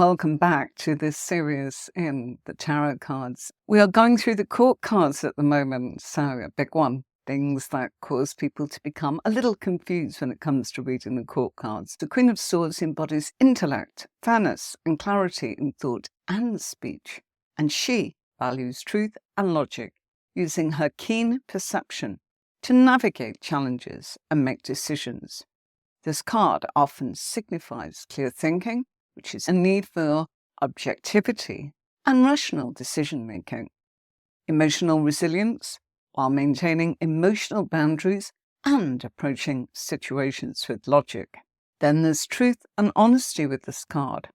Welcome back to this series in the tarot cards. We are going through the court cards at the moment, so a big one. Things that cause people to become a little confused when it comes to reading the court cards. The Queen of Swords embodies intellect, fairness, and clarity in thought and speech, and she values truth and logic, using her keen perception to navigate challenges and make decisions. This card often signifies clear thinking, which is a need for objectivity and rational decision-making. Emotional resilience, while maintaining emotional boundaries and approaching situations with logic. Then there's truth and honesty with this card.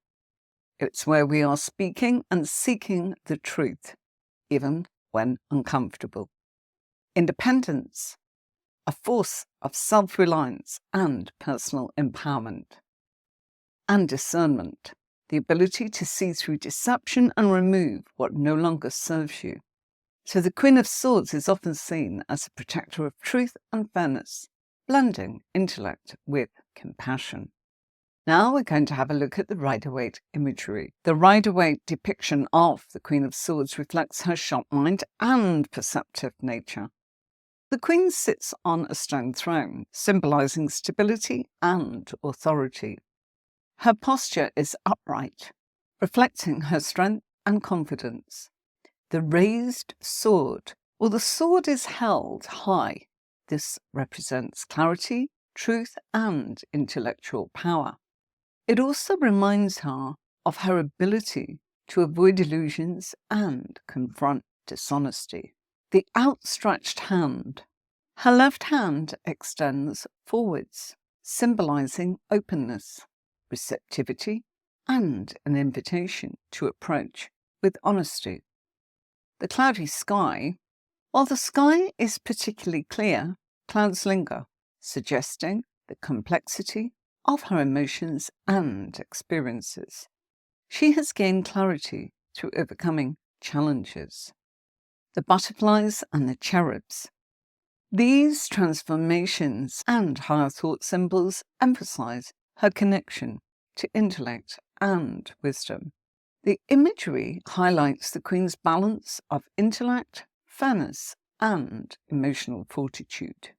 It's where we are speaking and seeking the truth, even when uncomfortable. Independence, a force of self-reliance and personal empowerment. And discernment, the ability to see through deception and remove what no longer serves you. So the Queen of Swords is often seen as a protector of truth and fairness, blending intellect with compassion. Now we're going to have a look at the Rider-Waite imagery. The Rider-Waite depiction of the Queen of Swords reflects her sharp mind and perceptive nature. The Queen sits on a stone throne, symbolizing stability and authority. Her posture is upright, reflecting her strength and confidence. The raised sword, or the sword is held high. This represents clarity, truth, and intellectual power. It also reminds her of her ability to avoid illusions and confront dishonesty. The outstretched hand. Her left hand extends forwards, symbolizing openness, receptivity, and an invitation to approach with honesty. The cloudy sky. While the sky is particularly clear, clouds linger, suggesting the complexity of her emotions and experiences. She has gained clarity through overcoming challenges. The butterflies and the cherubs. These transformations and higher thought symbols emphasize her connection to intellect and wisdom. The imagery highlights the Queen's balance of intellect, fairness, and emotional fortitude.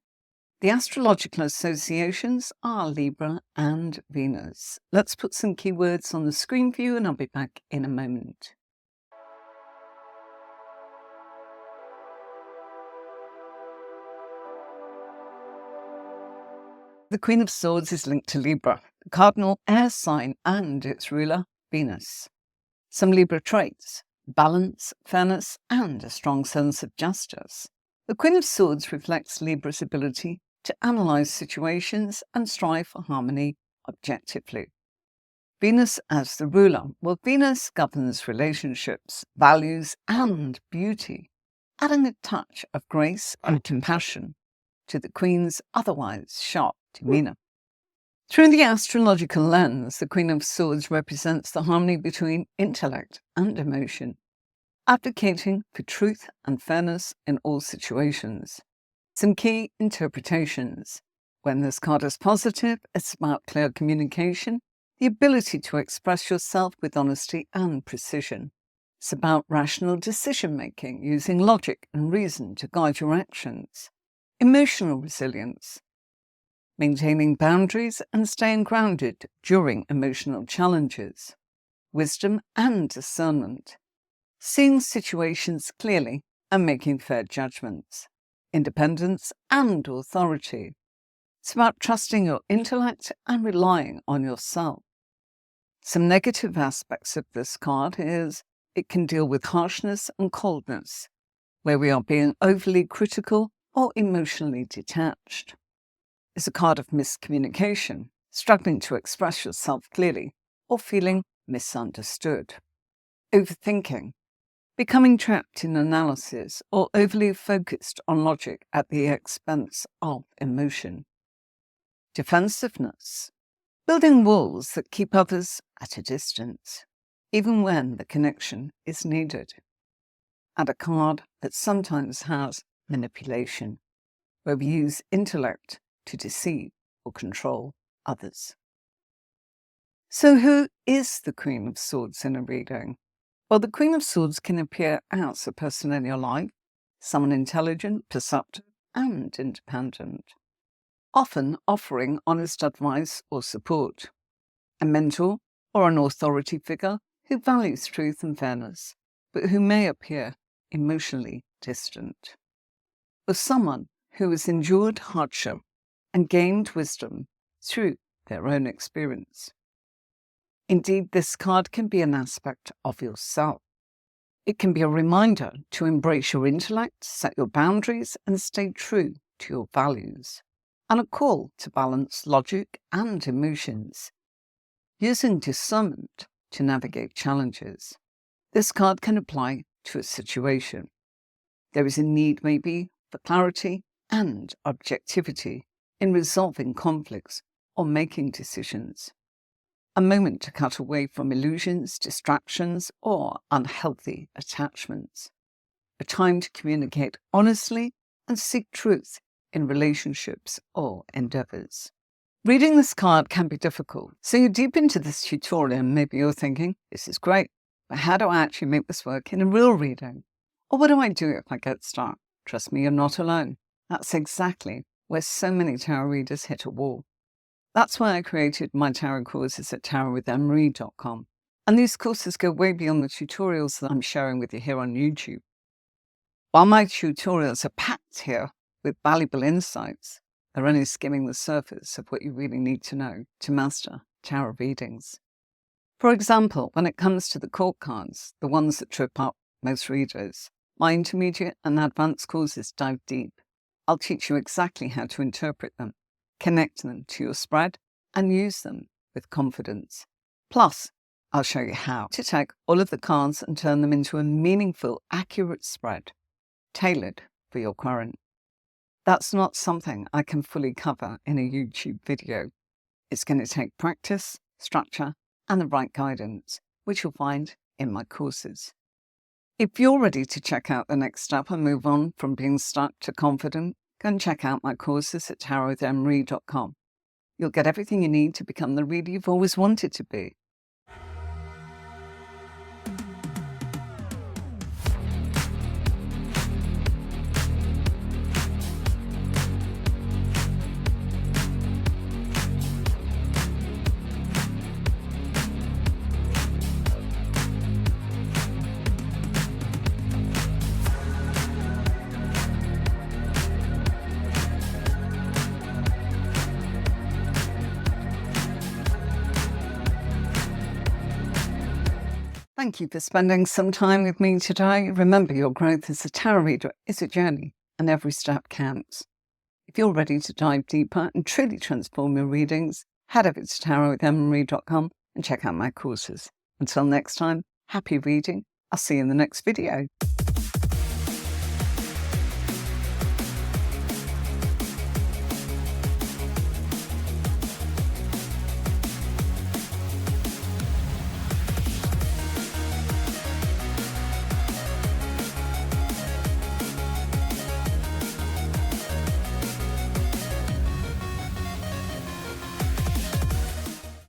The astrological associations are Libra and Venus. Let's put some keywords on the screen for you and I'll be back in a moment. The Queen of Swords is linked to Libra, the cardinal air sign, and its ruler, Venus. Some Libra traits: balance, fairness, and a strong sense of justice. The Queen of Swords reflects Libra's ability to analyze situations and strive for harmony objectively. Venus as the ruler. Well, Venus governs relationships, values, and beauty, adding a touch of grace and compassion to the Queen's otherwise sharp demeanor. Through the astrological lens, the Queen of Swords represents the harmony between intellect and emotion, advocating for truth and fairness in all situations. Some key interpretations. When this card is positive, it's about clear communication, the ability to express yourself with honesty and precision. It's about rational decision-making, using logic and reason to guide your actions. Emotional resilience. Maintaining boundaries and staying grounded during emotional challenges. Wisdom and discernment. Seeing situations clearly and making fair judgments. Independence and authority. It's about trusting your intellect and relying on yourself. Some negative aspects of this card is it can deal with harshness and coldness, where we are being overly critical or emotionally detached. It's a card of miscommunication, struggling to express yourself clearly or feeling misunderstood. Overthinking, becoming trapped in analysis or overly focused on logic at the expense of emotion. Defensiveness, building walls that keep others at a distance, even when the connection is needed. And a card that sometimes has manipulation, where we use intellect to deceive or control others. So who is the Queen of Swords in a reading? Well, the Queen of Swords can appear as a person in your life, someone intelligent, perceptive, and independent, often offering honest advice or support. A mentor or an authority figure who values truth and fairness, but who may appear emotionally distant. Or someone who has endured hardship and gained wisdom through their own experience. Indeed, this card can be an aspect of yourself. It can be a reminder to embrace your intellect, set your boundaries, and stay true to your values, and a call to balance logic and emotions, using discernment to navigate challenges. This card can apply to a situation. There is a need, maybe, for clarity and objectivity in resolving conflicts or making decisions. A moment to cut away from illusions, distractions, or unhealthy attachments. A time to communicate honestly and seek truth in relationships or endeavors. Reading this card can be difficult, so you're deep into this tutorial and maybe you're thinking, this is great, but how do I actually make this work in a real reading? Or what do I do if I get stuck? Trust me, you're not alone. That's exactly where so many tarot readers hit a wall. That's why I created my tarot courses at tarotwithemery.com. And these courses go way beyond the tutorials that I'm sharing with you here on YouTube. While my tutorials are packed here with valuable insights, they're only skimming the surface of what you really need to know to master tarot readings. For example, when it comes to the court cards, the ones that trip up most readers, my intermediate and advanced courses dive deep. I'll teach you exactly how to interpret them, connect them to your spread, and use them with confidence. Plus, I'll show you how to take all of the cards and turn them into a meaningful, accurate spread, tailored for your current. That's not something I can fully cover in a YouTube video. It's going to take practice, structure, and the right guidance, which you'll find in my courses. If you're ready to check out the next step and move on from being stuck to confident, go and check out my courses at tarotwithemery.com. You'll get everything you need to become the reader you've always wanted to be. Thank you for spending some time with me today. Remember, your growth as a tarot reader is a journey, and every step counts. If you're ready to dive deeper and truly transform your readings, head over to tarotwithemery.com and check out my courses. Until next time, happy reading. I'll see you in the next video.